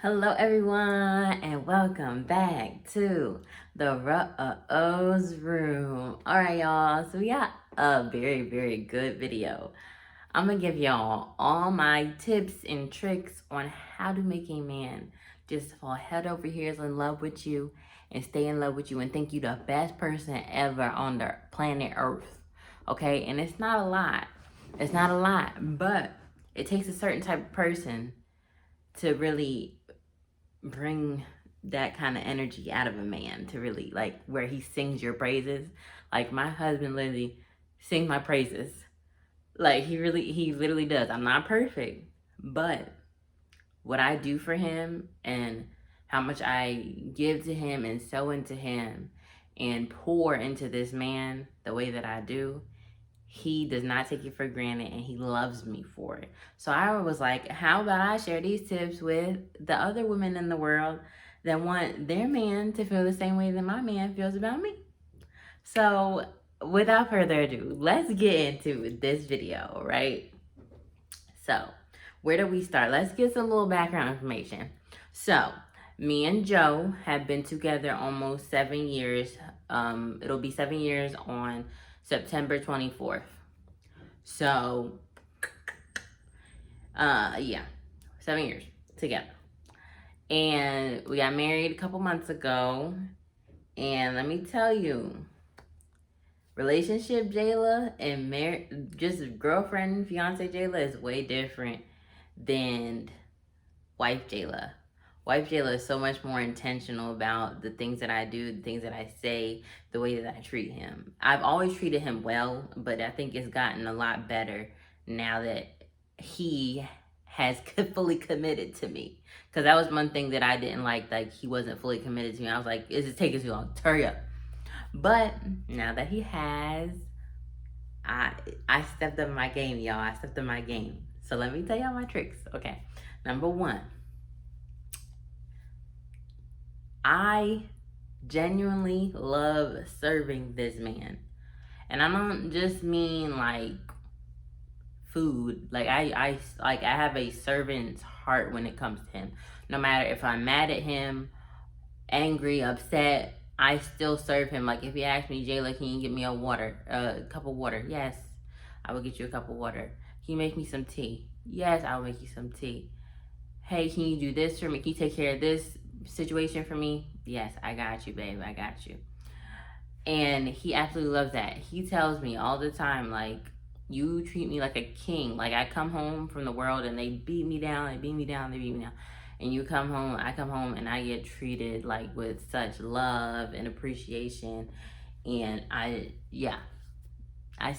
Hello, everyone, and welcome back to the Rose Room. All right, y'all. So we got a very, very good video. I'm gonna give y'all all my tips and tricks on how to make a man just fall head over heels in love with you and stay in love with you and think you the best person ever on the planet Earth. Okay, and it's not a lot. It's not a lot, but it takes a certain type of person to really bring that kind of energy out of a man, to really like where he sings your praises. Like my husband literally sings my praises. Like he literally does. I'm not perfect, but what I do for him and how much I give to him and sow into him and pour into this man the way that I do, he does not take it for granted and he loves me for it. So I was like, how about I share these tips with the other women in the world that want their man to feel the same way that my man feels about me? So without further ado, let's get into this video, right? So where do we start? Let's get some little background information. So me and Joe have been together almost 7 years. It'll be 7 years on September 24th. So, yeah, 7 years together. And we got married a couple months ago. And let me tell you, relationship Jayla and just girlfriend, fiance Jayla is way different than wife Jayla. Wife Jayla is so much more intentional about the things that I do, the things that I say, the way that I treat him. I've always treated him well, but I think it's gotten a lot better now that he has fully committed to me. Because that was one thing that I didn't like he wasn't fully committed to me. I was like, is it taking too long? Hurry up. But now that he has, I stepped up my game, y'all. I stepped up my game. So let me tell y'all my tricks. Okay. Number one, I genuinely love serving this man. And I don't just mean like food. Like I have a servant's heart when it comes to him. No matter if I'm mad at him, angry, upset, I still serve him. Like if he asks me, Jayla, can you get me a cup of water? Yes, I will get you a cup of water. Can you make me some tea? Yes, I will make you some tea. Hey, can you do this for me? Can you take care of this situation for me? Yes, I got you, babe. I got you. And he absolutely loves that. He tells me all the time, like, you treat me like a king. Like I come home from the world and they beat me down, they beat me down, they beat me down. And you come home, I come home and I get treated like with such love and appreciation. And I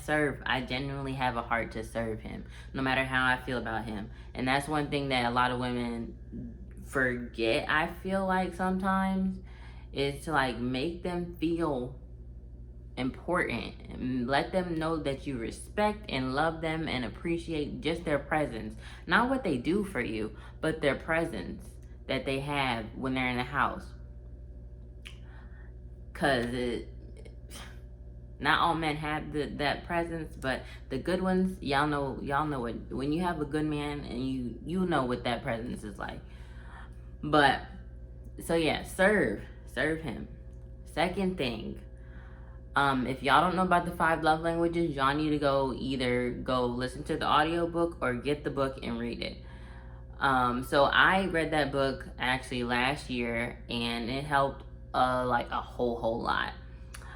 serve. I genuinely have a heart to serve him, no matter how I feel about him. And that's one thing that a lot of women forget, I feel like sometimes, is to like make them feel important and let them know that you respect and love them and appreciate just their presence. Not what they do for you, but their presence that they have when they're in the house. Because not all men have that presence, but the good ones, y'all know it. When you have a good man and you know what that presence is like. But so yeah, serve him. Second thing, if y'all don't know about the 5 love languages, y'all need to either go listen to the audiobook or get the book and read it. So I read that book actually last year and it helped like a whole lot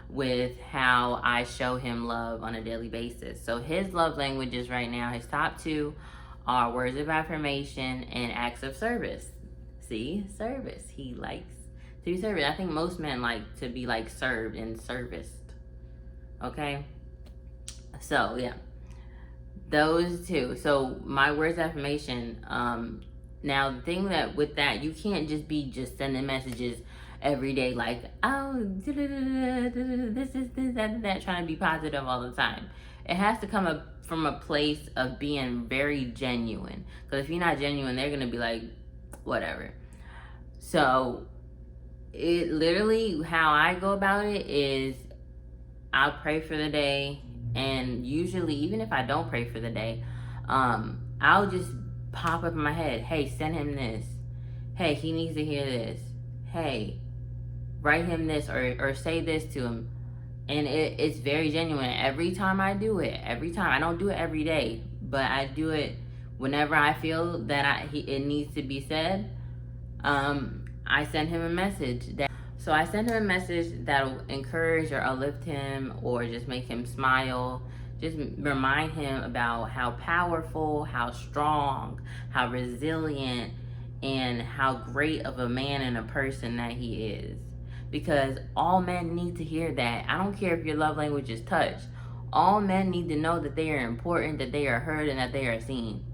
with how I show him love on a daily basis. So his love languages right now, his top 2 are words of affirmation and acts of service. See, service. He likes to be served. I think most men like to be like served and serviced. Okay? So, yeah. Those 2. So, my words of affirmation, now the thing that with that, you can't just be sending messages every day like, oh, this is this, that, trying to be positive all the time. It has to come up from a place of being very genuine. Because if you're not genuine, they're going to be like, whatever. So, it literally, how I go about it is I'll pray for the day. And usually, even if I don't pray for the day, I'll just pop up in my head, hey, send him this. Hey, he needs to hear this. Hey, write him this, or say this to him. And it's very genuine. Every time I do it, every time, I don't do it every day, but I do it whenever I feel that it needs to be said. I send him a message so I send him a message that'll encourage or uplift him or just make him smile. Just remind him about how powerful, how strong, how resilient, and how great of a man and a person that he is. Because all men need to hear that. I don't care if your love language is touch. All men need to know that they are important, that they are heard, and that they are seen.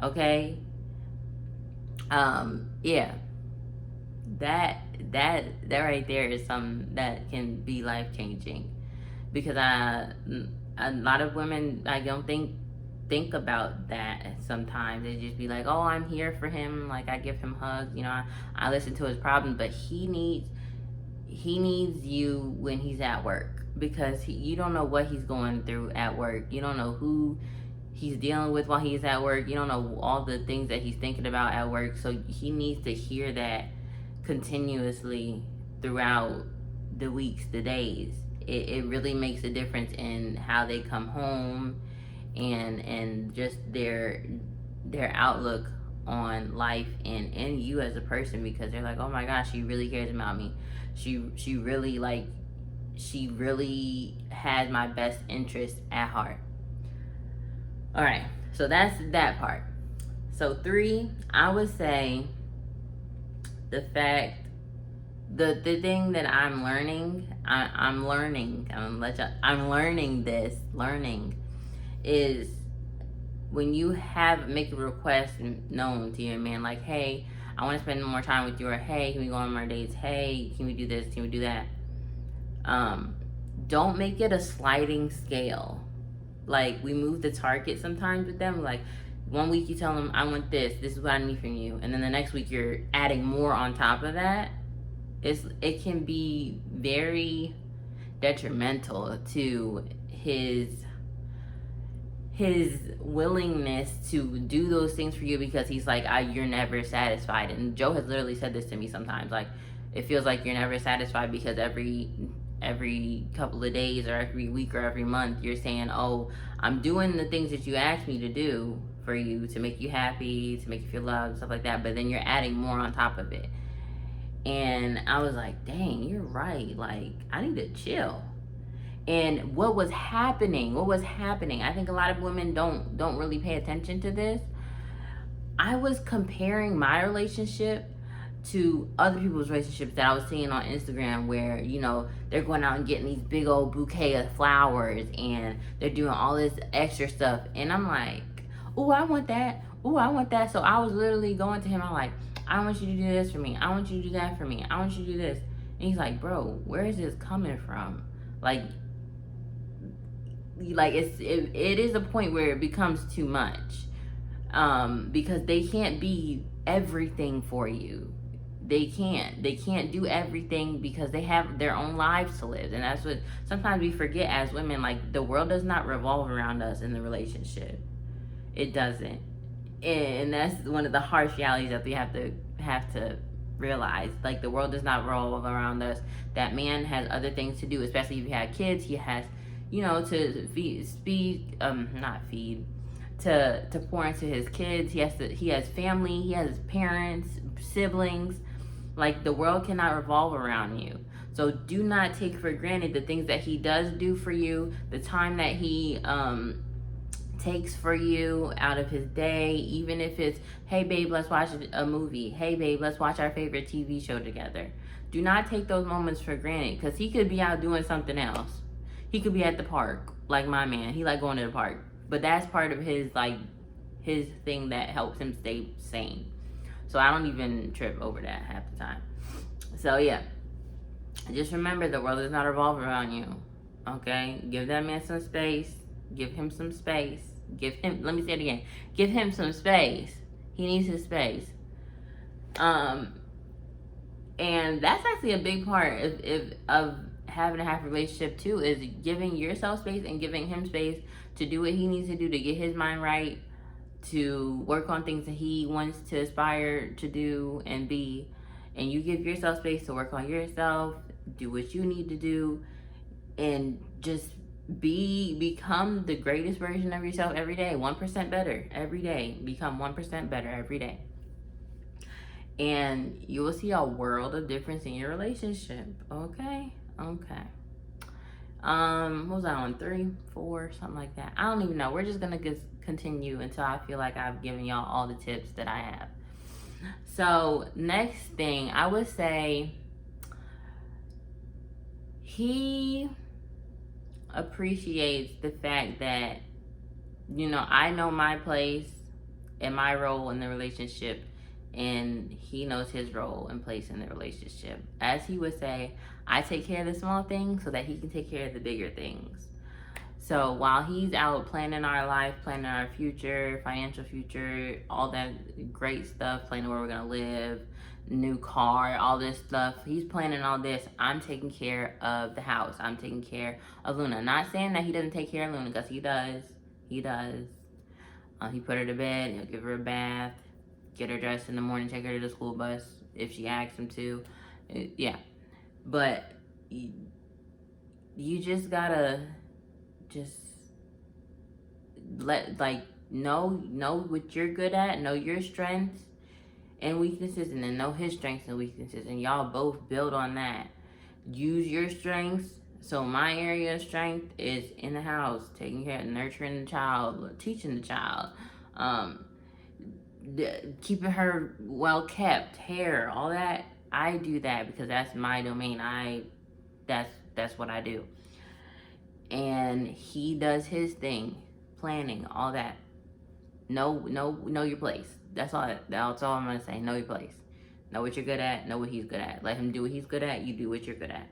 Okay? Yeah. That right there is something that can be life changing. Because a lot of women, I don't think about that sometimes. They just be like, oh, I'm here for him, like I give him hugs, I listen to his problems, but he needs you when he's at work, because you don't know what he's going through at work. You don't know who he's dealing with while he's at work. You don't know all the things that he's thinking about at work. So he needs to hear that continuously throughout the weeks, the days. It really makes a difference in how they come home, and just their outlook on life, and you as a person, because they're like, oh my gosh, she really cares about me. She really has my best interest at heart. All right, so that's that part. So 3, I would say the thing that I'm learning, is when you make a request known to your man, like, hey, I want to spend more time with you, or hey, can we go on more dates? Hey, can we do this? Can we do that? Don't make it a sliding scale. Like, we move the target sometimes with them. Like, one week you tell them, I want this is what I need from you, and then the next week you're adding more on top of that. It can be very detrimental to his willingness to do those things for you, because he's like, you're never satisfied. And Joe has literally said this to me sometimes, like, it feels like you're never satisfied, because every couple of days or every week or every month you're saying, oh, I'm doing the things that you asked me to do for you, to make you happy, to make you feel loved, stuff like that, but then you're adding more on top of it. And I was like, dang, you're right. Like, I need to chill. And what was happening, I think a lot of women don't really pay attention to this. I was comparing my relationship to other people's relationships that I was seeing on Instagram, where, they're going out and getting these big old bouquet of flowers, and they're doing all this extra stuff. And I'm like, oh, I want that. Oh, I want that. So I was literally going to him. I'm like, I want you to do this for me. I want you to do that for me. I want you to do this. And he's like, bro, where is this coming from? Like it is a point where it becomes too much, because they can't be everything for you. They can't do everything, because they have their own lives to live. And that's what sometimes we forget as women. Like, the world does not revolve around us in the relationship. It doesn't. And that's one of the harsh realities that we have to realize. Like, the world does not revolve around us. That man has other things to do, especially if he had kids. He has, to pour into his kids. He has family, he has parents, siblings. Like, the world cannot revolve around you. So do not take for granted the things that he does do for you, the time that he takes for you out of his day. Even if it's, hey babe, let's watch a movie. Hey babe, let's watch our favorite TV show together. Do not take those moments for granted, because he could be out doing something else. He could be at the park, like my man. He like going to the park. But that's part of his thing that helps him stay sane. So I don't even trip over that half the time. So yeah, just remember, the world does not revolve around you. Okay? Give that man some space. Give him some space. Let me say it again. Give him some space. He needs his space. And that's actually a big part of having a happy relationship too, is giving yourself space and giving him space to do what he needs to do to get his mind right, to work on things that he wants to aspire to do and be, and you give yourself space to work on yourself, do what you need to do, and just become the greatest version of yourself every day, 1% better every day. Become 1% better every day, and you will see a world of difference in your relationship. Okay. What was I on, 3, 4, something like that? I don't even know. We're just gonna continue until I feel like I've given y'all all the tips that I have. So next thing I would say, he appreciates the fact that, I know my place and my role in the relationship, and he knows his role and place in the relationship. As he would say, I take care of the small things so that he can take care of the bigger things. So while he's out planning our life, planning our future, financial future, all that great stuff, planning where we're gonna live, new car, all this stuff, he's planning all this. I'm taking care of the house. I'm taking care of Luna. Not saying that he doesn't take care of Luna, because he does. He does. He put her to bed, he'll give her a bath, get her dressed in the morning, take her to the school bus if she asks him to. Yeah. But you just gotta just know what you're good at, know your strengths and weaknesses, and then know his strengths and weaknesses, and y'all both build on that. Use your strengths. So my area of strength is in the house, taking care of nurturing the child, teaching the child, keeping her well kept, hair, all that. I do that because that's my domain. That's what I do. And he does his thing, planning, all that. Know your place. That's all I'm gonna say. Know your place. Know what you're good at, know what he's good at. Let him do what he's good at, you do what you're good at.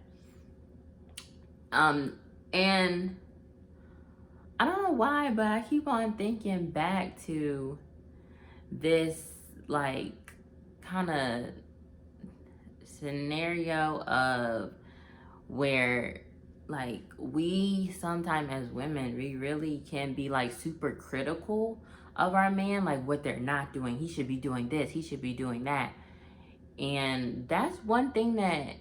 And I don't know why, but I keep on thinking back to this like kind of scenario of where like we sometimes as women, we really can be like super critical of our man, like what they're not doing. He should be doing this, he should be doing that. And that's one thing that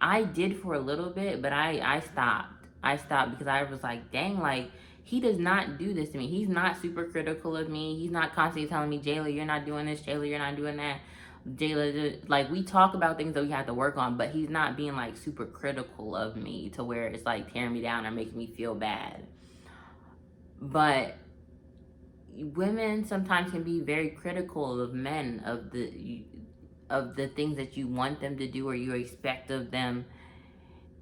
I did for a little bit, but I stopped. I stopped because I was like, dang, like he does not do this to me. He's not super critical of me. He's not constantly telling me, Jayla, you're not doing this. Jayla, you're not doing that. Jayla, like we talk about things that we have to work on, but he's not being like super critical of me to where it's like tearing me down or making me feel bad. But women sometimes can be very critical of men, of the things that you want them to do or you expect of them,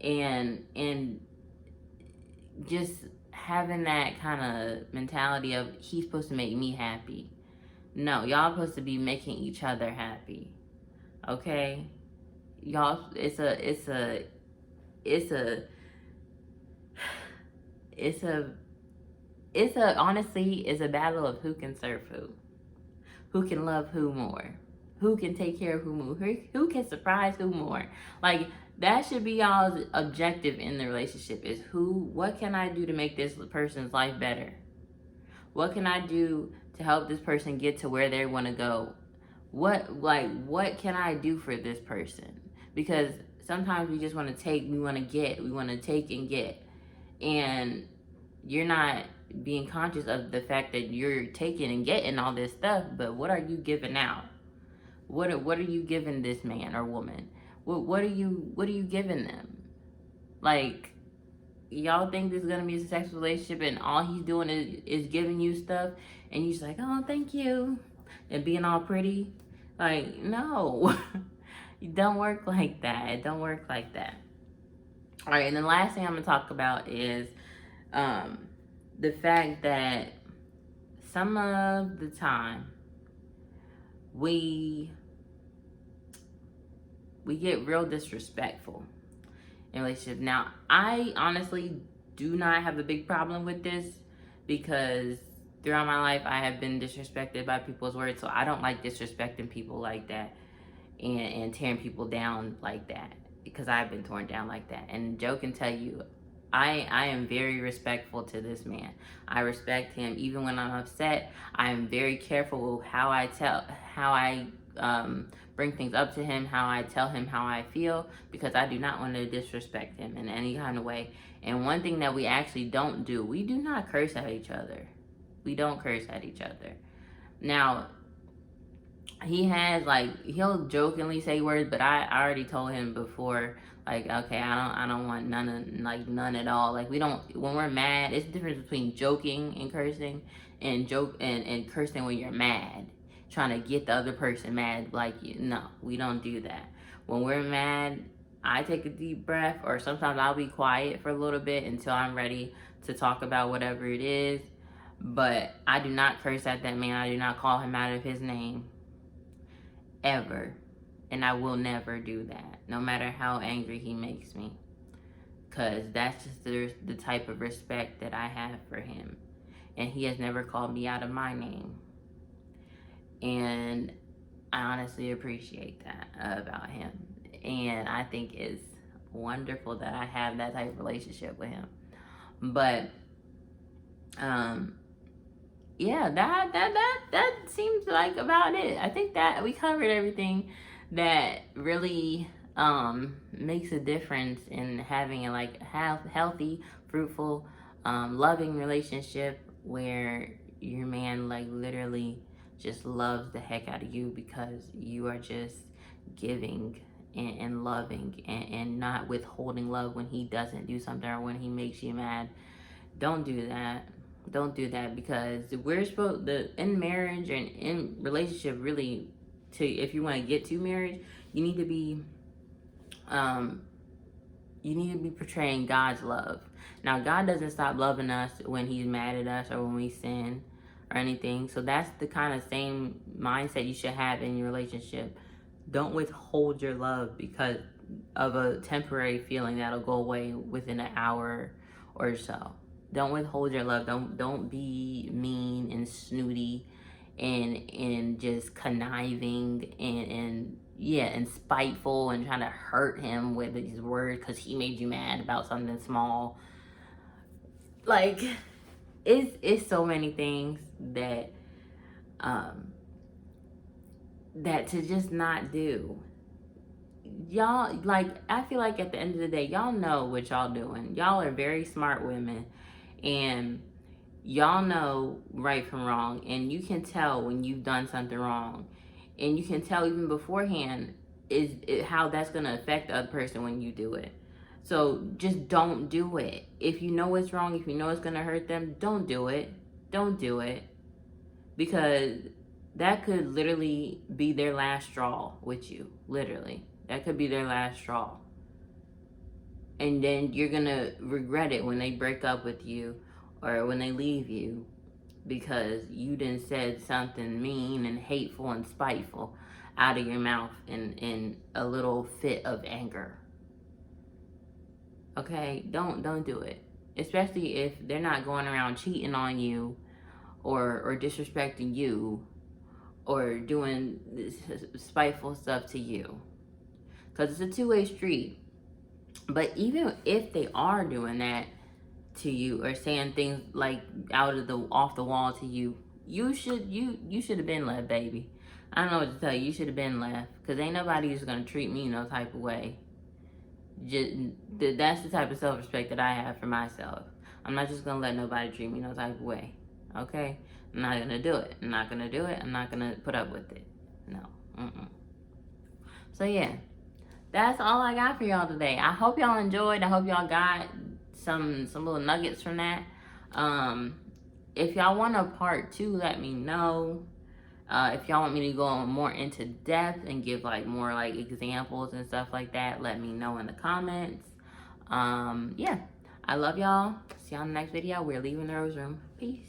and just having that kind of mentality of he's supposed to make me happy. No, y'all supposed to be making each other happy. Okay? Y'all, it's honestly, it's a battle of who can serve who can love who more, who can take care of who more, who can surprise who more. Like, that should be y'all's objective in the relationship, is what can I do to make this person's life better? What can I do to help this person get to where they want to go? What can I do for this person? Because sometimes we just want to take, we want to take and get. And you're not being conscious of the fact that you're taking and getting all this stuff, but what are you giving out? What are you giving this man or woman? What are you giving them? Like, y'all think this is gonna be a successful relationship and all he's doing is giving you stuff and you're just like, oh, thank you, and being all pretty? Like, no. It don't work like that. It don't work like that. All right, and the last thing I'm gonna talk about is the fact that some of the time we get real disrespectful in relationship. Now, I honestly do not have a big problem with this because throughout my life I have been disrespected by people's words, so I don't like disrespecting people like that and tearing people down like that, because I've been torn down like that. And Joe can tell you, I am very respectful to this man. I respect him even when I'm upset. I am very careful how I bring things up to him, how I tell him how I feel, because I do not want to disrespect him in any kind of way. And one thing that we actually don't do, we do not curse at each other. We don't curse at each other. Now, he has like, he'll jokingly say words, but I already told him before, like, okay, I don't want none at all. Like, we don't, when we're mad, it's the difference between joking and cursing, and cursing when you're mad, trying to get the other person mad like you. No, we don't do that. When we're mad, I take a deep breath, or sometimes I'll be quiet for a little bit until I'm ready to talk about whatever it is. But I do not curse at that man. I do not call him out of his name. Ever. And I will never do that, no matter how angry he makes me. Because that's just the type of respect that I have for him. And he has never called me out of my name. And I honestly appreciate that about him. And I think it's wonderful that I have that type of relationship with him. But, yeah, that seems like about it. I think that we covered everything that really makes a difference in having a healthy, fruitful, loving relationship where your man like literally just loves the heck out of you because you are just giving and loving and not withholding love when he doesn't do something or when he makes you mad. Don't do that. Don't do that, because we're supposed to, in marriage and in relationship, really, to, if you want to get to marriage, you need to be portraying God's love. Now, God doesn't stop loving us when he's mad at us or when we sin or anything. So that's the kind of same mindset you should have in your relationship. Don't withhold your love because of a temporary feeling that'll go away within an hour or so. Don't withhold your love. Don't be mean and snooty and just conniving and spiteful and trying to hurt him with these words because he made you mad about something small. Like, it's so many things that that to just not do. Y'all, like, I feel like at the end of the day, y'all know what y'all doing. Y'all are very smart women, and y'all know right from wrong, and you can tell when you've done something wrong, and you can tell even beforehand how that's going to affect the other person when you do it. So just don't do it. If you know it's wrong, if you know it's going to hurt them, don't do it. Don't do it, because that could literally be their last straw with you. Literally, that could be their last straw, and then you're gonna regret it when they break up with you or when they leave you, because you done said something mean and hateful and spiteful out of your mouth in a little fit of anger. Okay, don't do it, especially if they're not going around cheating on you or disrespecting you or doing this spiteful stuff to you, because it's a two-way street. But even if they are doing that to you or saying things like off the wall to you, you should have been left, baby. I don't know what to tell you. You should have been left, because ain't nobody just gonna treat me no type of way. That's the type of self-respect that I have for myself. I'm not just gonna let nobody treat me no type of way. Okay, I'm not gonna do it. I'm not gonna do it. I'm not gonna put up with it. No. So yeah, that's all I got for y'all today. I hope y'all enjoyed. I hope y'all got some little nuggets from that. If y'all want a part 2, let me know. If y'all want me to go more into depth and give like more like examples and stuff like that, let me know in the comments. Yeah, I love y'all. See y'all in the next video. We're leaving the Rose Room. Peace.